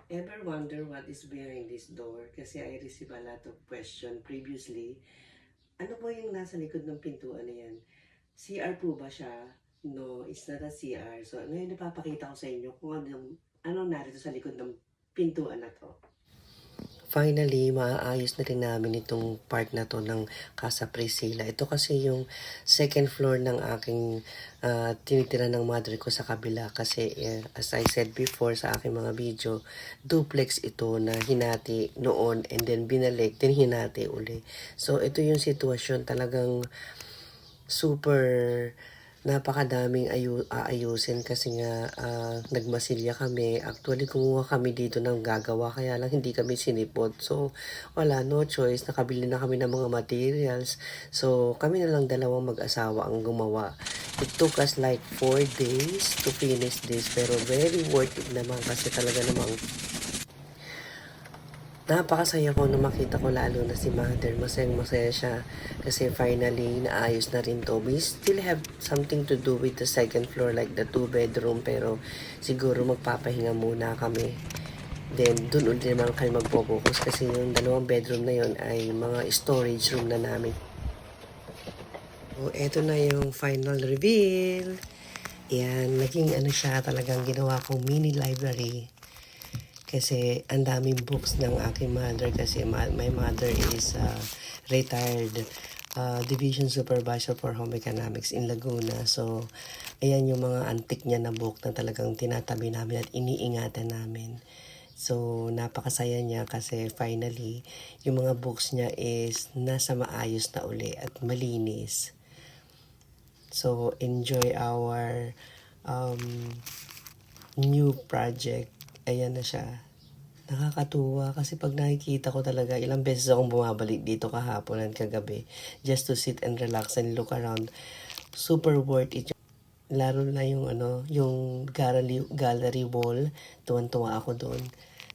Ever wonder what is behind this door? Kasi I received a lot of question previously. Ano po yung nasa likod ng pintuan na yan? CR po ba siya? No, it's not a CR. So, ngayon napapakita ko sa inyo kung ano narito sa likod ng pintuan na to. Finally, maaayos na rin namin itong part na to ng Casa Priscilla. Ito kasi yung second floor ng aking tinitira ng mother ko sa kabila. Kasi as I said before sa aking mga video, duplex ito na hinati noon and then binalik, then hinati uli. So ito yung sitwasyon, talagang super napakadaming aayusin kasi nga nagmasilya kami. Actually, kumuha kami dito ng gagawa kaya lang hindi kami sinipot. So, wala, no choice. Nakabili na kami ng mga materials. So, kami na lang dalawang mag-asawa ang gumawa. It took us like 4 days to finish this pero very worth it naman kasi talaga namang napakasaya ko na makita ko lalo na si mother. Masayang-masaya siya kasi finally naayos na rin to. We still have something to do with the second floor like the 2 bedroom pero siguro magpapahinga muna kami. Then dun ulit naman kayo magpo-focus kasi yung 2 bedroom na yon ay mga storage room na namin. So, eto na yung final reveal. Yan, naging ano siya, talagang ginawa kong mini library. Kasi ang daming books ng aking mother kasi my mother is retired division supervisor for home economics in Laguna. So, ayan yung mga antique niya na book na talagang tinatabi namin at iniingatan namin. So, napakasaya niya kasi finally, yung mga books niya is nasa maayos na uli at malinis. So, enjoy our new project. Ayan na siya. Nakakatuwa kasi pag nakikita ko talaga, ilang beses akong bumabalik dito kahapon at kagabi just to sit and relax and look around. Super worth it. Lalo na yung yung gallery wall. Tuwan-tuwa ako doon.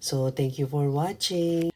So, thank you for watching.